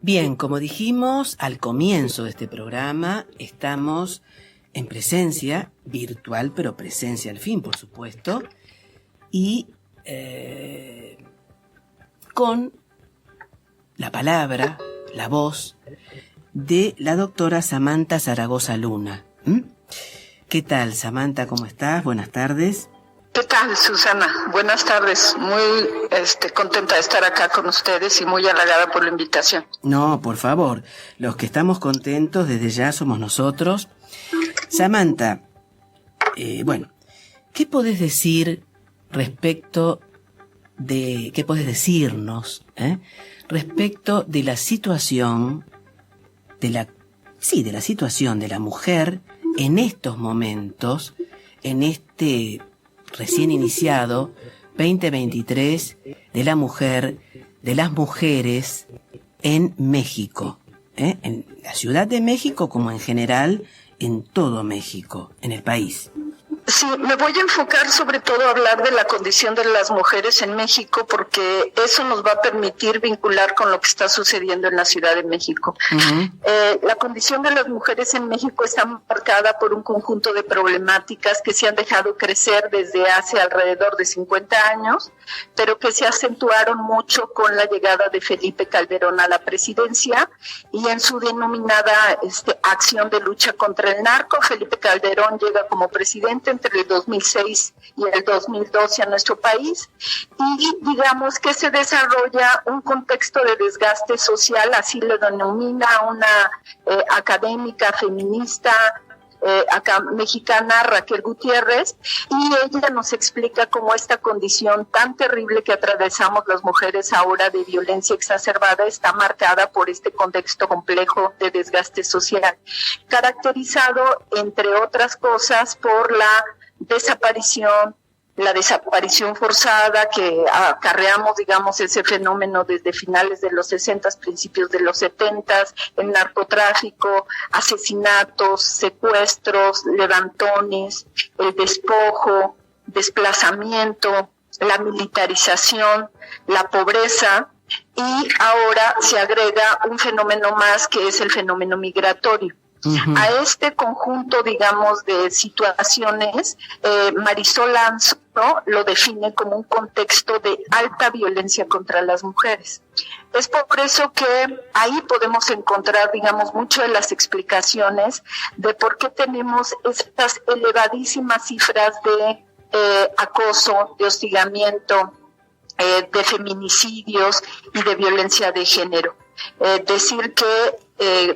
Bien, como dijimos al comienzo de este programa, estamos en presencia, virtual, pero presencia al fin, por supuesto, y con la palabra, la voz de la doctora Samantha Zaragoza Luna. ¿Qué tal, Samantha? ¿Cómo estás? Buenas tardes. ¿Qué tal, Susana? Buenas tardes. Muy contenta de estar acá con ustedes y muy halagada por la invitación. No, por favor. Los que estamos contentos desde ya somos nosotros. Samantha, ¿qué podés decir respecto de... ¿Qué podés decirnos respecto de la situación de la situación de la mujer en estos momentos, en este recién iniciado 2023 de la mujer, de las mujeres en México, en la Ciudad de México como en general en todo México, en el país? Sí, me voy a enfocar sobre todo a hablar de la condición de las mujeres en México porque eso nos va a permitir vincular con lo que está sucediendo en la Ciudad de México. Uh-huh. La condición de las mujeres en México está marcada por un conjunto de problemáticas que se han dejado crecer desde hace alrededor de 50 años, pero que se acentuaron mucho con la llegada de Felipe Calderón a la presidencia y en su denominada acción de lucha contra el narco. Felipe Calderón llega como presidente entre el 2006 y el 2012 a nuestro país y digamos que se desarrolla un contexto de desgaste social, así lo denomina una académica feminista acá mexicana, Raquel Gutiérrez, y ella nos explica cómo esta condición tan terrible que atravesamos las mujeres ahora de violencia exacerbada está marcada por este contexto complejo de desgaste social, caracterizado, entre otras cosas, por la desaparición forzada que acarreamos, digamos, ese fenómeno desde finales de los 60, principios de los 70, el narcotráfico, asesinatos, secuestros, levantones, el despojo, desplazamiento, la militarización, la pobreza, y ahora se agrega un fenómeno más que es el fenómeno migratorio. Uh-huh. A este conjunto, digamos, de situaciones, Marisol Anzo lo define como un contexto de alta violencia contra las mujeres. Es por eso que ahí podemos encontrar, digamos, mucho de las explicaciones de por qué tenemos estas elevadísimas cifras de acoso, de hostigamiento, de feminicidios y de violencia de género. Decir que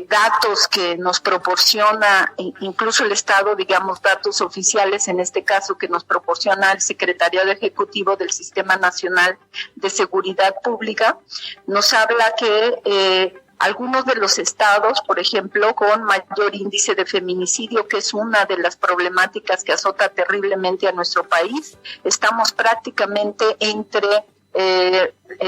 datos que nos proporciona incluso el Estado, digamos datos oficiales, en este caso que nos proporciona el Secretariado Ejecutivo del Sistema Nacional de Seguridad Pública, nos habla que algunos de los estados, por ejemplo, con mayor índice de feminicidio, que es una de las problemáticas que azota terriblemente a nuestro país, estamos prácticamente entre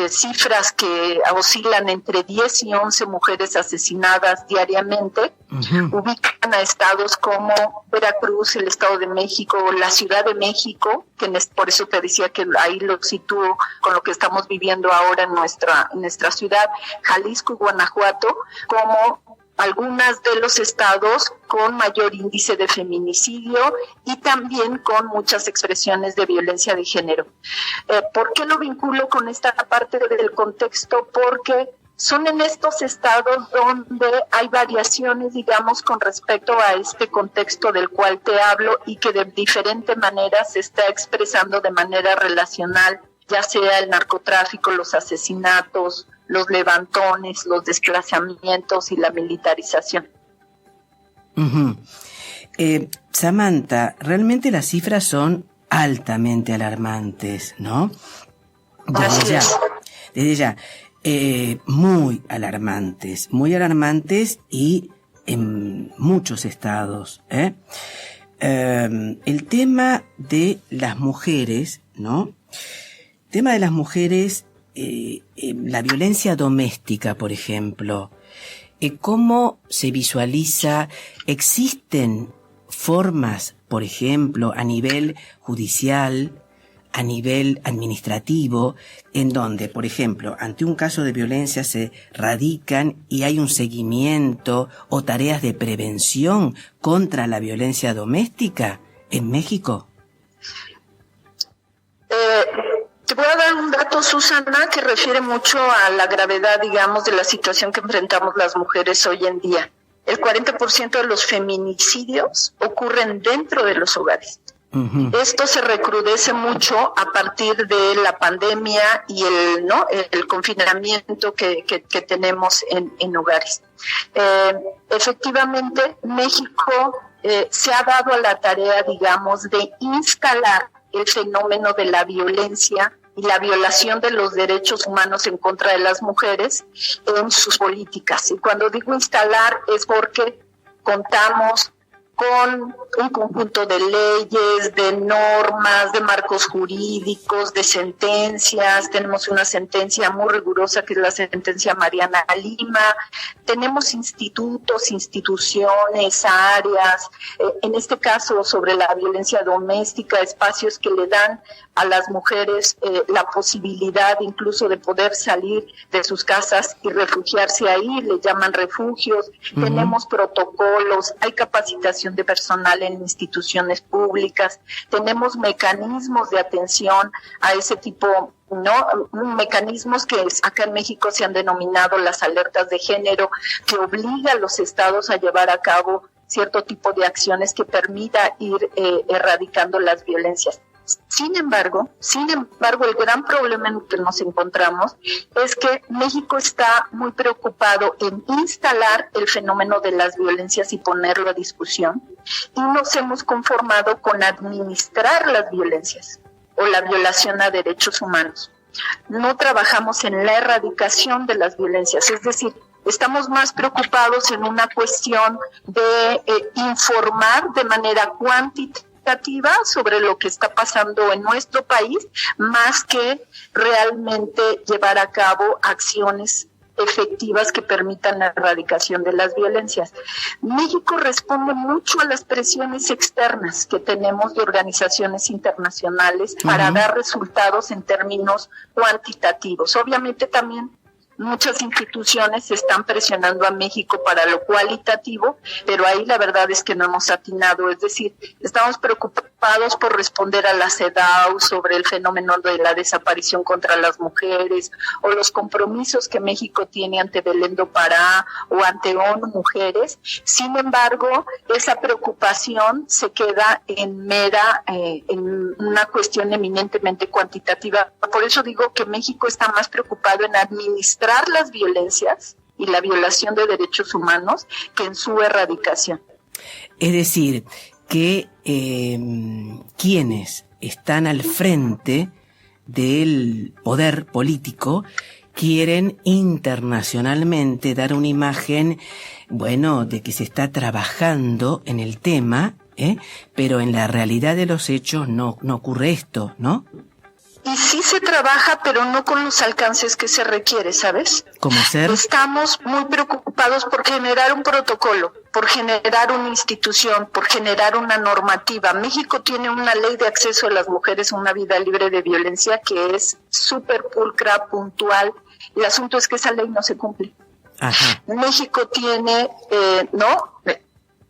cifras que oscilan entre 10 y 11 mujeres asesinadas diariamente. Uh-huh. Ubican a estados como Veracruz, el Estado de México, la Ciudad de México, que por eso te decía que ahí lo sitúo con lo que estamos viviendo ahora en nuestra ciudad, Jalisco y Guanajuato, como algunas de los estados con mayor índice de feminicidio y también con muchas expresiones de violencia de género. ¿Por qué lo vinculo con esta parte del contexto? Porque son en estos estados donde hay variaciones, digamos, con respecto a este contexto del cual te hablo y que de diferente manera se está expresando de manera relacional, ya sea el narcotráfico, los asesinatos, los levantones, los desplazamientos y la militarización. Uh-huh. Samantha, realmente las cifras son altamente alarmantes, ¿no? Desde ya, muy alarmantes y en muchos estados. El tema de las mujeres, ¿no? El tema de las mujeres, la violencia doméstica, por ejemplo, ¿cómo se visualiza? ¿Existen formas, por ejemplo, a nivel judicial, a nivel administrativo, en donde, por ejemplo, ante un caso de violencia se radican y hay un seguimiento o tareas de prevención contra la violencia doméstica en México? Te voy a dar un dato, Susana, que refiere mucho a la gravedad, digamos, de la situación que enfrentamos las mujeres hoy en día. El 40% de los feminicidios ocurren dentro de los hogares. Uh-huh. Esto se recrudece mucho a partir de la pandemia y el confinamiento que tenemos en hogares. Efectivamente, México se ha dado a la tarea, digamos, de instalar el fenómeno de la violencia y la violación de los derechos humanos en contra de las mujeres en sus políticas. Y cuando digo instalar es porque contamos con un conjunto de leyes, de normas, de marcos jurídicos, de sentencias. Tenemos una sentencia muy rigurosa que es la sentencia Mariana Lima. Tenemos institutos, instituciones, áreas, en este caso sobre la violencia doméstica, espacios que le dan a las mujeres la posibilidad incluso de poder salir de sus casas y refugiarse ahí, le llaman refugios. Uh-huh. Tenemos protocolos, hay capacitación de personal en instituciones públicas, tenemos mecanismos de atención a ese tipo, mecanismos que acá en México se han denominado las alertas de género, que obliga a los estados a llevar a cabo cierto tipo de acciones que permita ir erradicando las violencias. Sin embargo, el gran problema en el que nos encontramos es que México está muy preocupado en instalar el fenómeno de las violencias y ponerlo a discusión, y nos hemos conformado con administrar las violencias o la violación a derechos humanos. No trabajamos en la erradicación de las violencias, es decir, estamos más preocupados en una cuestión de informar de manera cuantitativa sobre lo que está pasando en nuestro país, más que realmente llevar a cabo acciones efectivas que permitan la erradicación de las violencias. México responde mucho a las presiones externas que tenemos de organizaciones internacionales para dar resultados en términos cuantitativos. Obviamente también muchas instituciones están presionando a México para lo cualitativo, pero ahí la verdad es que no hemos atinado. Es decir, estamos preocupados por responder a la CEDAW sobre el fenómeno de la desaparición contra las mujeres o los compromisos que México tiene ante Belén do Pará o ante ONU Mujeres. Sin embargo, esa preocupación se queda en una cuestión eminentemente cuantitativa. Por eso digo que México está más preocupado en administrar las violencias y la violación de derechos humanos que en su erradicación. Es decir, que quienes están al frente del poder político quieren internacionalmente dar una imagen, de que se está trabajando en el tema, pero en la realidad de los hechos no ocurre esto, ¿no? Y sí se trabaja, pero no con los alcances que se requiere, ¿sabes? ¿Cómo ser? Estamos muy preocupados por generar un protocolo, por generar una institución, por generar una normativa. México tiene una ley de acceso de las mujeres a una vida libre de violencia que es súper pulcra, puntual. El asunto es que esa ley no se cumple. Ajá. México tiene,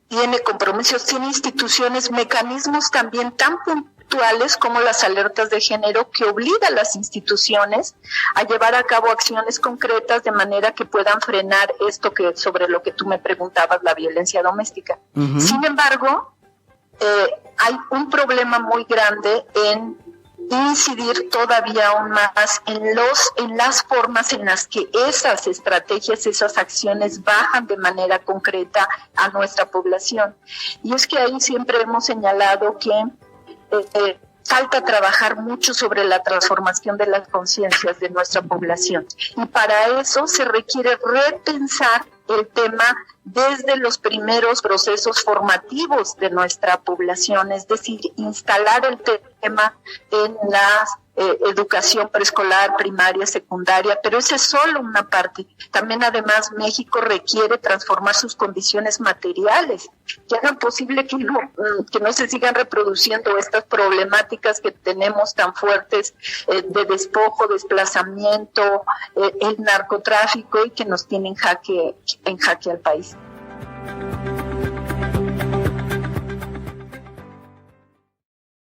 tiene compromisos, tiene instituciones, mecanismos también tan puntuales como las alertas de género, que obliga a las instituciones a llevar a cabo acciones concretas de manera que puedan frenar esto que sobre lo que tú me preguntabas, la violencia doméstica. Uh-huh. Sin embargo, hay un problema muy grande en incidir todavía aún más en las formas en las que esas estrategias, esas acciones bajan de manera concreta a nuestra población. Y es que ahí siempre hemos señalado que falta trabajar mucho sobre la transformación de las conciencias de nuestra población, y para eso se requiere repensar el tema desde los primeros procesos formativos de nuestra población, es decir, instalar el tema en las educación preescolar, primaria, secundaria, pero esa es solo una parte. También además México requiere transformar sus condiciones materiales, que hagan posible que no se sigan reproduciendo estas problemáticas que tenemos tan fuertes de despojo, desplazamiento, el narcotráfico, y que nos tienen en jaque al país.